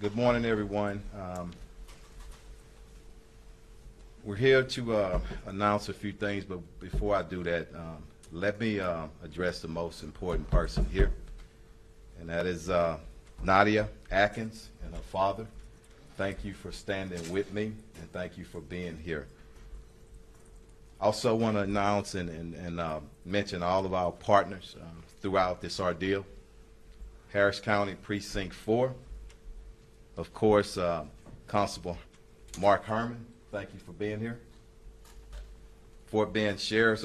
Good morning, everyone. We're here to announce a few things, but before I do that, let me address the most important person here, and that is Nadia Atkins and her father. Thank you for standing with me, and thank you for being here. Also want to announce and mention all of our partners throughout this ordeal. Harris County Precinct 4, of course, Constable Mark Herman, thank you for being here. Fort Bend Sheriff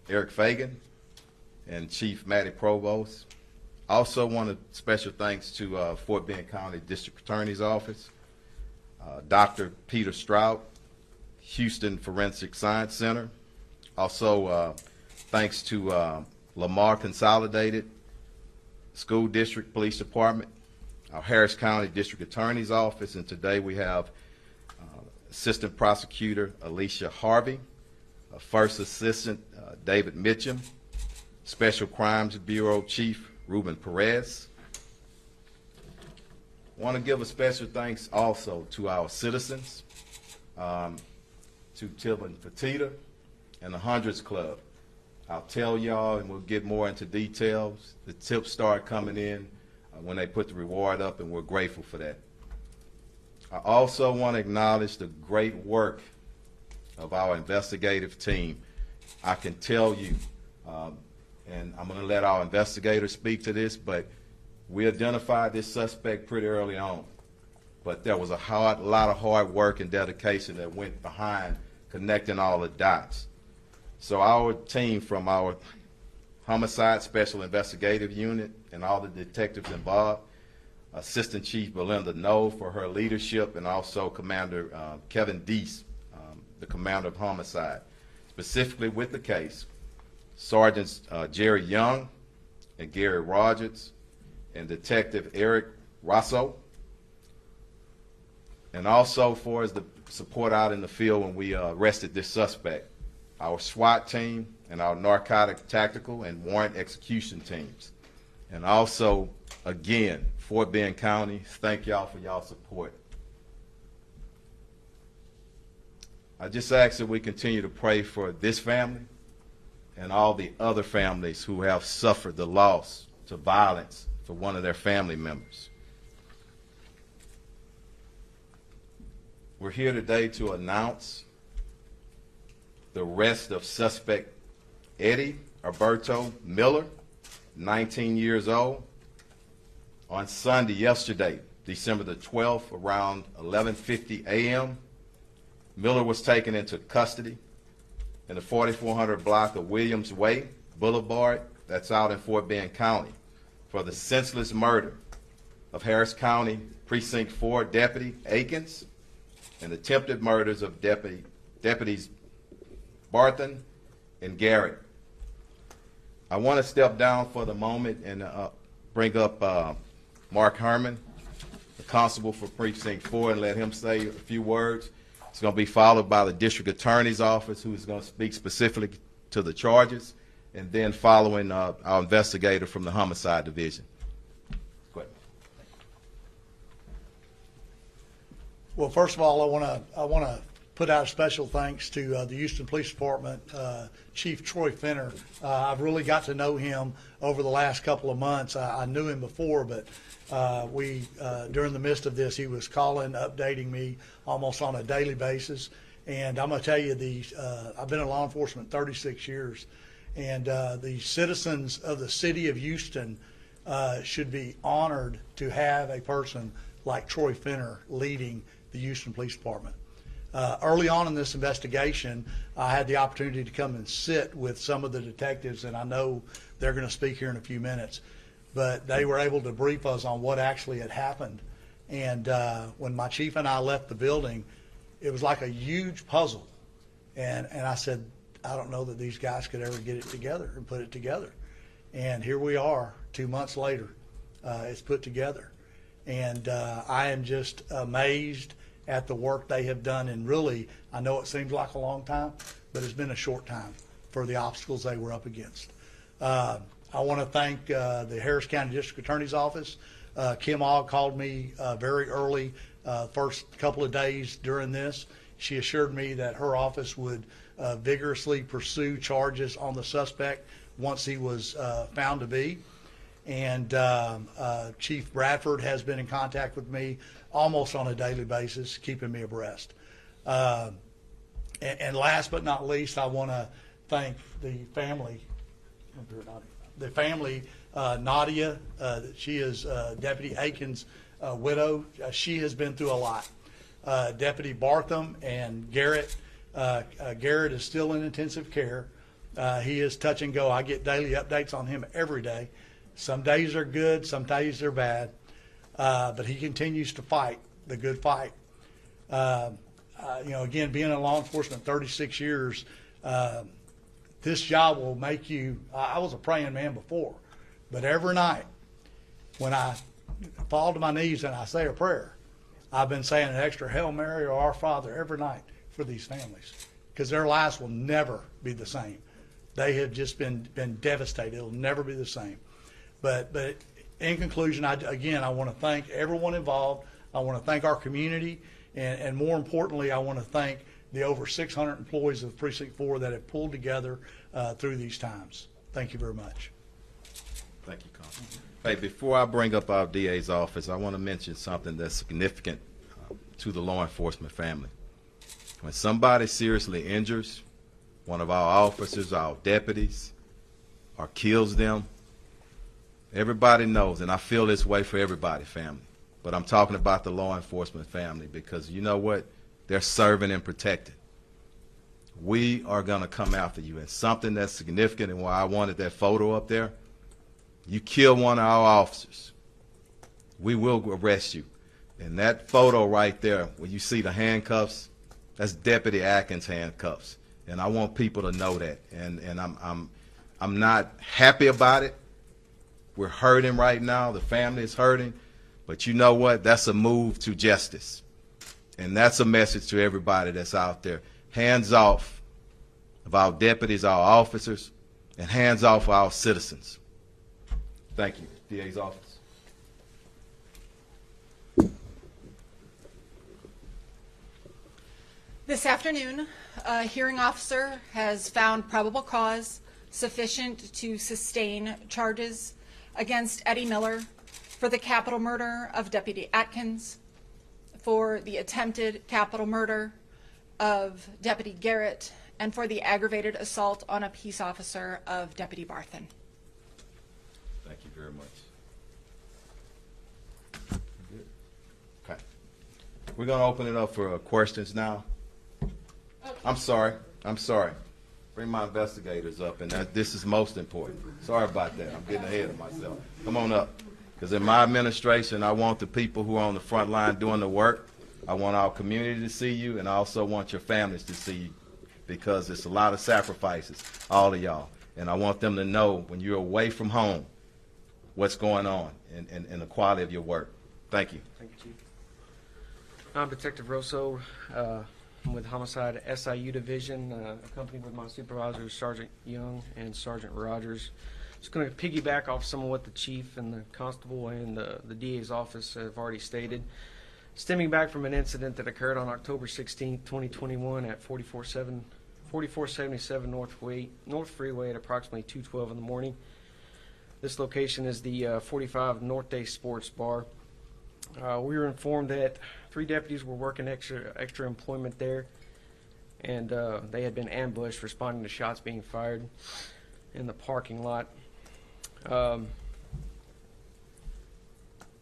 Eric Fagan and Chief Matty Provost. Also want a special thanks to Fort Bend County District Attorney's Office, Dr. Peter Stroud, Houston Forensic Science Center. Also thanks to Lamar Consolidated School District Police Department, our Harris County District Attorney's Office, and today we have Assistant Prosecutor Alicia Harvey, First Assistant David Mitchum, Special Crimes Bureau Chief Ruben Perez. I want to give a special thanks also to our citizens, to Tillman Petita and the Hundreds Club. I'll tell y'all, and we'll get more into details. The tips start coming in when they put the reward up, and we're grateful for that. I also want to acknowledge the great work of our investigative team. I can tell you, and I'm going to let our investigators speak to this, but we identified this suspect pretty early on. But there was a lot of hard work and dedication that went behind connecting all the dots. So our team from our Homicide Special Investigative Unit and all the detectives involved, Assistant Chief Belinda Noel for her leadership, and also Commander Kevin Deese, the Commander of Homicide, specifically with the case, Sergeants Jerry Young and Gary Rogers, and Detective Eric Rosso, and also for the support out in the field when we arrested this suspect, our SWAT team and our narcotic tactical and warrant execution teams. And also, again, Fort Bend County, thank y'all for y'all support. I just ask that we continue to pray for this family and all the other families who have suffered the loss to violence for one of their family members. We're here today to announce the arrest of suspect Eddie Alberto Miller, 19 years old. On Sunday, yesterday, December the 12th, around 11:50 a.m., Miller was taken into custody in the 4400 block of Williams Way Boulevard, that's out in Fort Bend County, for the senseless murder of Harris County Precinct 4 Deputy Akins and attempted murders of Deputies Barton and Garrett. I want to step down for the moment and bring up Mark Herman, the constable for Precinct 4, and let him say a few words. It's going to be followed by the District Attorney's Office, who's going to speak specifically to the charges, and then following our investigator from the Homicide Division. Go ahead. Well, first of all, I want to put out a special thanks to the Houston Police Department, Chief Troy Fenner. I've really got to know him over the last couple of months. I knew him before, but during the midst of this, he was calling, updating me almost on a daily basis. And I'm going to tell you, I've been in law enforcement 36 years, and the citizens of the city of Houston should be honored to have a person like Troy Fenner leading the Houston Police Department. Early on in this investigation, I had the opportunity to come and sit with some of the detectives, and I know they're going to speak here in a few minutes, but they were able to brief us on what actually had happened. And when my chief and I left the building, it was like a huge puzzle. And I said, I don't know that these guys could ever get it together and put it together. And here we are 2 months later. It's put together. And I am just amazed at the work they have done. And really, I know it seems like a long time, but it's been a short time for the obstacles they were up against. I want to thank the Harris County District Attorney's Office. Kim A called me very early, first couple of days during this. She assured me that her office would vigorously pursue charges on the suspect once he was found to be. And Chief Bradford has been in contact with me almost on a daily basis, keeping me abreast. And last but not least, I want to thank the family. Nadia, she is Deputy Aiken's widow. She has been through a lot. Deputy Bartham and Garrett. Garrett is still in intensive care. He is touch and go. I get daily updates on him every day. Some days are good, some days are bad, but he continues to fight the good fight. Again, being in law enforcement 36 years, this job will make you. I was a praying man before, but every night when I fall to my knees and I say a prayer, I've been saying an extra Hail Mary or Our Father every night for these families, because their lives will never be the same. They have just been devastated. It'll never be the same. But in conclusion, I want to thank everyone involved. I want to thank our community, and more importantly, I want to thank the over 600 employees of Precinct 4 that have pulled together through these times. Thank you very much. Thank you, Congressman. Hey, before I bring up our DA's office, I want to mention something that's significant to the law enforcement family. When somebody seriously injures one of our officers, our deputies, or kills them, everybody knows, and I feel this way for everybody, family, but I'm talking about the law enforcement family, because you know what? They're serving and protected. We are going to come after you. And something that's significant, and why I wanted that photo up there, you kill one of our officers, we will arrest you. And that photo right there, where you see the handcuffs, that's Deputy Atkins' handcuffs. And I want people to know that. And I'm not happy about it. We're hurting right now. The family is hurting. But you know what? That's a move to justice. And that's a message to everybody that's out there. Hands off of our deputies, our officers, and hands off of our citizens. Thank you. DA's office. This afternoon, a hearing officer has found probable cause sufficient to sustain charges against Eddie Miller for the capital murder of Deputy Atkins, for the attempted capital murder of Deputy Garrett, and for the aggravated assault on a peace officer of Deputy Bartham. Thank you very much. Okay. We're going to open it up for questions now. Okay. I'm sorry. Bring my investigators up, and this is most important. Sorry about that. I'm getting ahead of myself. Come on up. Because in my administration, I want the people who are on the front line doing the work. I want our community to see you, and I also want your families to see you, because it's a lot of sacrifices, all of y'all. And I want them to know when you're away from home what's going on and the quality of your work. Thank you. Thank you, Chief. I'm Detective Rosso. I'm with Homicide SIU Division, accompanied with my supervisors, Sergeant Young and Sergeant Rogers. Just going to piggyback off some of what the Chief and the Constable and the DA's office have already stated. Stemming back from an incident that occurred on October 16, 2021 at 4477 North Freeway at approximately 2:12 in the morning. This location is the 45 North Day Sports Bar. We were informed that 3 deputies were working extra employment there, and they had been ambushed responding to shots being fired in the parking lot.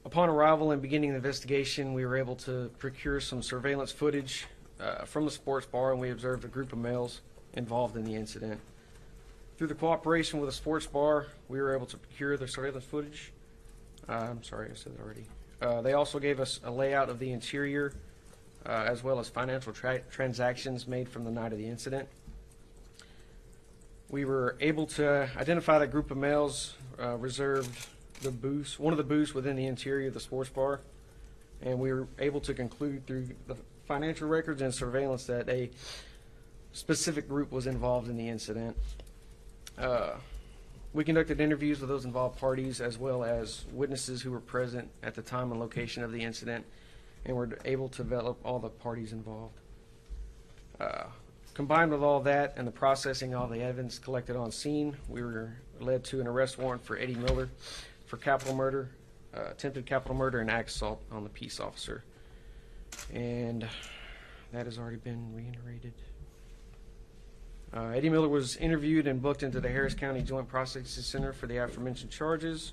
Upon arrival and beginning the investigation, we were able to procure some surveillance footage from the sports bar, and we observed a group of males involved in the incident. Through the cooperation with the sports bar, we were able to procure the surveillance footage. I'm sorry, I said that already. They also gave us a layout of the interior, as well as financial transactions made from the night of the incident. We were able to identify that group of males reserved the booths, one of the booths within the interior of the sports bar, and we were able to conclude through the financial records and surveillance that a specific group was involved in the incident. We conducted interviews with those involved parties as well as witnesses who were present at the time and location of the incident, and were able to develop all the parties involved. Combined with all that and the processing of all the evidence collected on scene, we were led to an arrest warrant for Eddie Miller for capital murder, attempted capital murder, and act assault on the peace officer. And that has already been reiterated. Eddie Miller was interviewed and booked into the Harris County Joint Processing Center for the aforementioned charges.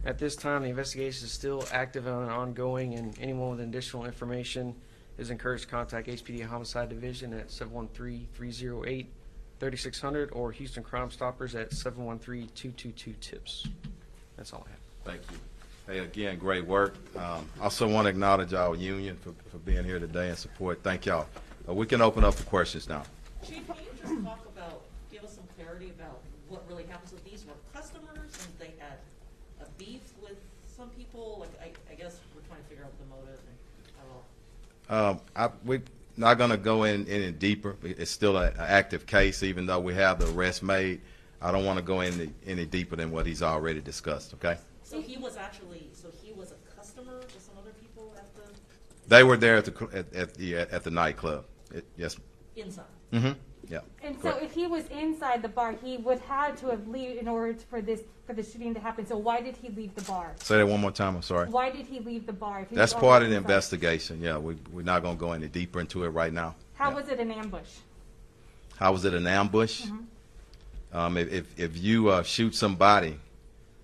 At this time, the investigation is still active and ongoing, and anyone with additional information is encouraged to contact HPD Homicide Division at 713-308-3600 or Houston Crime Stoppers at 713-222-TIPS. That's all I have. Thank you. Hey, again, great work. Also want to acknowledge our union for being here today and support. Thank y'all. We can open up for questions now. Chief, can you just talk about, give us some clarity about what really happens with these? Were customers and they had a beef with some people? Like, I guess we're trying to figure out the motive and how all. We're not going to go in any deeper. It's still an active case, even though we have the arrest made. I don't want to go any deeper than what he's already discussed, okay? So he was a customer to some other people at the? They were there at the nightclub. Yes. Inside? Mm-hmm. Yeah. And so Correct. if he was inside the bar, he would have to have leave in order for the shooting to happen. So why did he leave the bar? Say that one more time. I'm sorry. Why did he leave the bar? If he That's was part of already the inside? investigation. Yeah, we're not going to go any deeper into it right now. How Yeah. was it an ambush? How was it an ambush? If you shoot somebody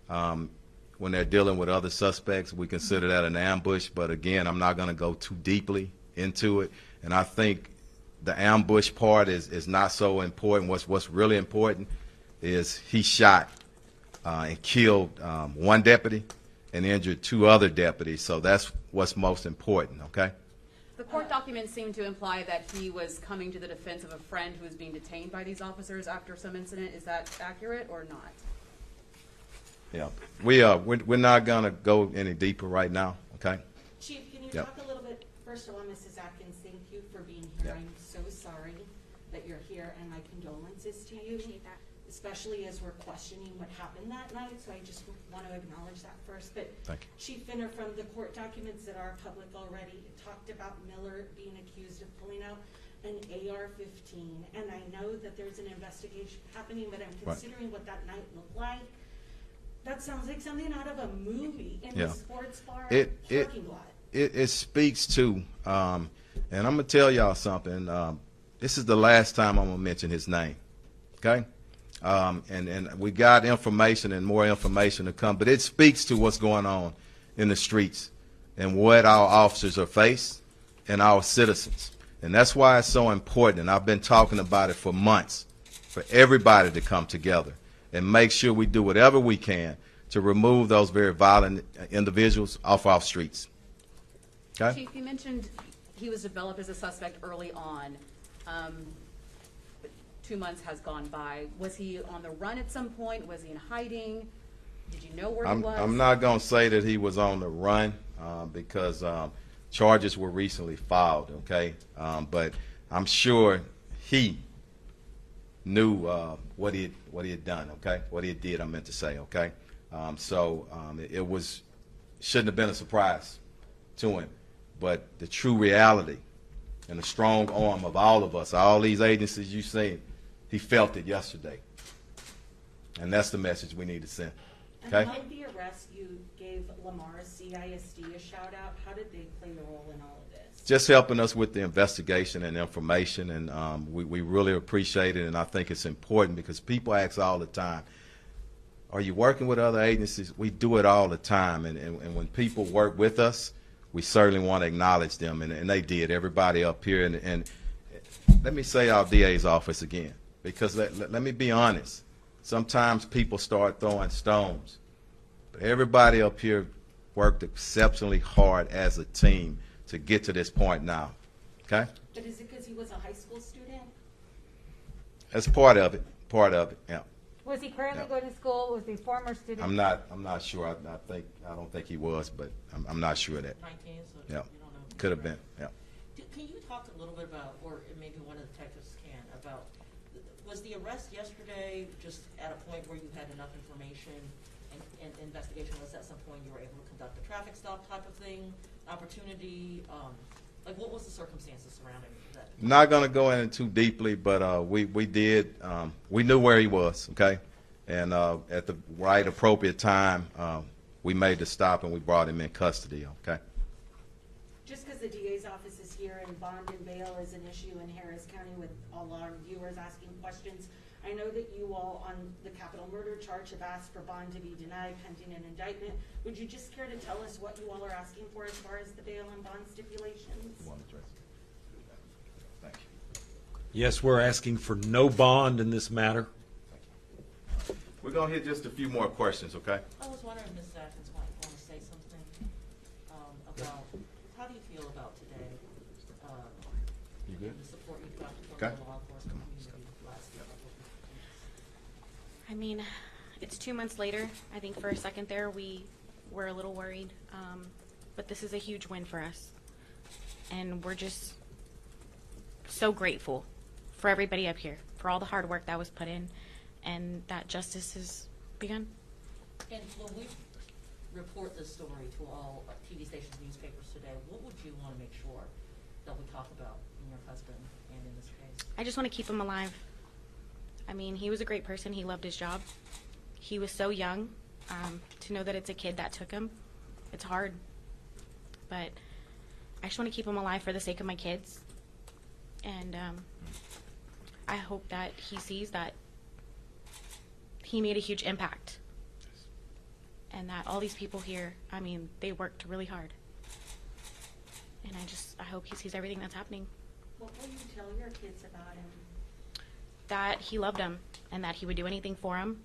when they're dealing with other suspects, we consider that an ambush. But again, I'm not going to go too deeply into it. And I think the ambush part is not so important. What's really important is he shot and killed one deputy and injured two other deputies. So that's what's most important, okay? The court documents seem to imply that he was coming to the defense of a friend who was being detained by these officers after some incident. Is that accurate or not? Yeah, we're not gonna go any deeper right now, okay? Chief, can you Yep. talk a little bit, first of all, Mrs. Atkins, thank you for being Yep. here. I'm so sorry that you're here, and my condolences to you, especially as we're questioning what happened that night, so I just want to acknowledge that first. But Thank you. Chief Finner, from the court documents that are public already, talked about Miller being accused of pulling out an AR-15, and I know that there's an investigation happening, but I'm Right. considering what that night looked like. That sounds like something out of a movie in Yeah. a sports bar It- parking lot. It speaks to, and I'm gonna tell y'all something. This is the last time I'm gonna mention his name, okay? And we got information and more information to come, but it speaks to what's going on in the streets and what our officers are faced and our citizens. And that's why it's so important, and I've been talking about it for months, for everybody to come together and make sure we do whatever we can to remove those very violent individuals off our streets. Okay? Chief, you mentioned he was developed as a suspect early on. But 2 months has gone by. Was he on the run at some point? Was he in hiding? Did you know where he was? I'm not going to say that he was on the run because charges were recently filed, okay? But I'm sure he knew what he had done, okay? What he did, I meant to say, okay? It shouldn't have been a surprise to him. But the true reality and the strong arm of all of us, all these agencies you've seen, he felt it yesterday. And that's the message we need to send, okay? And like the arrest, you gave Lamar's CISD a shout out. How did they play a role in all of this? Just helping us with the investigation and information, and we really appreciate it, and I think it's important because people ask all the time, are you working with other agencies? We do it all the time, and when people work with us, we certainly want to acknowledge them, and they did, everybody up here, and let me say our DA's office again, because let me be honest, sometimes people start throwing stones, but everybody up here worked exceptionally hard as a team to get to this point now, okay? But is it because he was a high school student? That's part of it, yeah. Was he currently Yeah. going to school? Was he a former student? I'm not sure. I don't think he was, but I'm not sure of that. 19, so Yeah, you don't know. could have been. Yeah. Can you talk a little bit about, or maybe one of the detectives can, about Was the arrest yesterday just at a point where you had enough information and investigation was at some point you were able to conduct a traffic stop type of thing, opportunity? Like, what was the circumstances surrounding that? Not going to go in too deeply, but we did. We knew where he was, okay? And at the right appropriate time, we made the stop and we brought him in custody, okay? Just because the DA's office is here and bond and bail is an issue in Harris County with all our viewers asking questions, I know that you all on the capital murder charge have asked for bond to be denied pending an indictment. Would you just care to tell us what you all are asking for as far as the bail and bond stipulations? You want to address it? Thank you. Yes, we're asking for no bond in this matter. We're going to hit just a few more questions, okay? I was wondering, Ms. Atkins might want to say something about, how do you feel about today? You good? The support you've got from Okay. the law enforcement community last couple of weeks. I mean, it's 2 months later. I think for a second there we were a little worried, but this is a huge win for us. And we're just so grateful for everybody up here, for all the hard work that was put in, and that justice has begun. And when we report this story to all TV stations, newspapers today, what would you want to make sure that we talk about in your husband and in this case? I just want to keep him alive. I mean, he was a great person. He loved his job. He was so young. To know that it's a kid that took him, it's hard. But I just want to keep him alive for the sake of my kids. And I hope that he sees that he made a huge impact. And that all these people here, I mean, they worked really hard. And I hope he sees everything that's happening. What will you tell your kids about him? That he loved them and that he would do anything for them.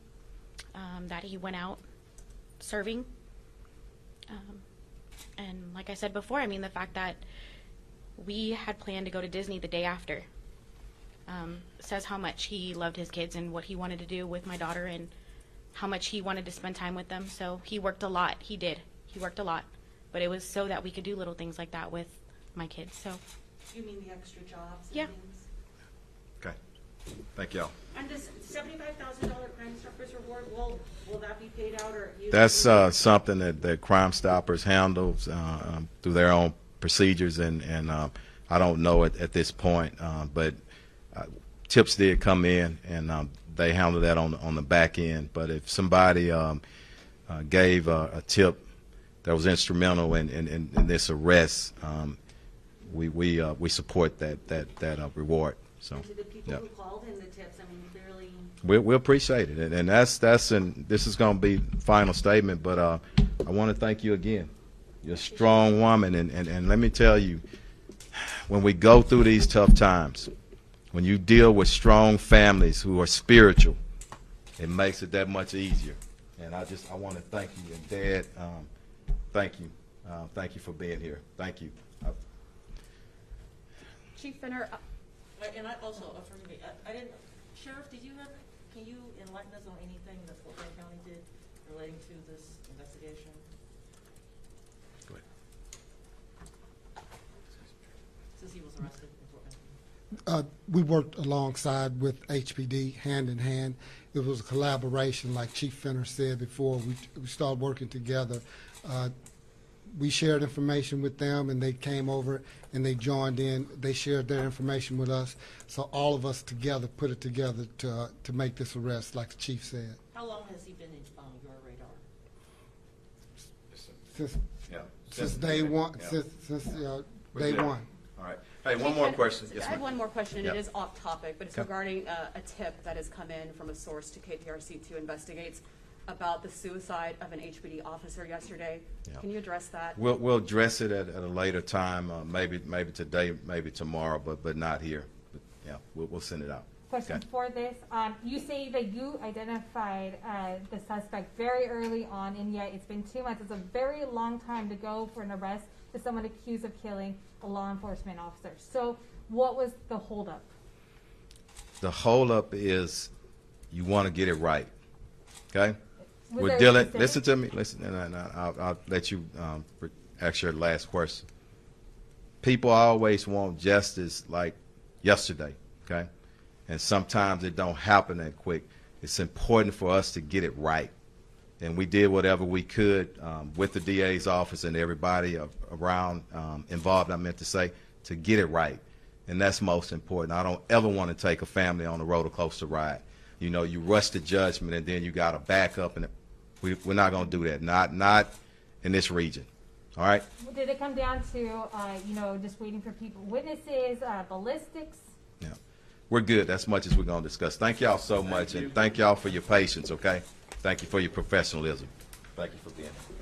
That he went out serving. And like I said before, I mean, the fact that we had planned to go to Disney the day after says how much he loved his kids and what he wanted to do with my daughter and how much he wanted to spend time with them. So he worked a lot. He did. He worked a lot. But it was so that we could do little things like that with my kids. So You mean the extra jobs and Yeah. things? Okay. Thank y'all. And this $75,000 Crime Stoppers reward, will that be paid out or? you- That's something that Crime Stoppers handles through their own procedures, and I don't know at this point, but tips did come in, and they handle that on the back end. But if somebody gave a tip that was instrumental in this arrest, we support that reward. So, And to the people yeah. who called in the tips, I mean, clearly, We appreciate it, and that's and this is going to be the final statement. But I want to thank you again. You're a strong woman, and let me tell you, when we go through these tough times, when you deal with strong families who are spiritual, it makes it that much easier. And I want to thank you, and Dad, thank you for being here. Thank you. Chief Finner, And I also, forgive me, I didn't, Sheriff, can you enlighten us on anything that Fort Wayne County did relating to this investigation? Go ahead. Since he was arrested in Fort Wayne County? We worked alongside with HPD hand in hand. It was a collaboration, like Chief Finner said before. We started working together. We shared information with them, and they came over and they joined in. They shared their information with us. So all of us together put it together to make this arrest, like the chief said. How long has he been on your radar? Since day one. Yeah. Since We're day good. one. All right. Hey, one more question. Yes, I have ma'am. one more question, and Yeah. it is off topic, but it's Okay. regarding a tip that has come in from a source to KPRC2 investigates about the suicide of an HPD officer yesterday. Yeah. Can you address that? We'll address it at a later time, maybe today, maybe tomorrow, but not here. But, yeah, we'll send it out. Question Okay. for this. You say that you identified the suspect very early on, and yet it's been 2 months. It's a very long time to go for an arrest for someone accused of killing a law enforcement officer. So what was the holdup? The holdup is you want to get it right, okay? Was We're there a dealing. specific- Listen to me. Listen, and I'll let you ask your last question. People always want justice like yesterday, okay? and sometimes it don't happen that quick. It's important for us to get it right. And we did whatever we could with the DA's office and everybody around involved, I meant to say, to get it right. And that's most important. I don't ever want to take a family on a roller coaster ride. You know, you rush to judgment and then you got to back up, and we're not going to do that. Not in this region. All right? Did it come down to, you know, just waiting for people, witnesses, ballistics? Yeah. We're good. That's much as we're going to discuss. Thank y'all so much, and thank y'all for your patience, okay? Thank you for your professionalism. Thank you for being here.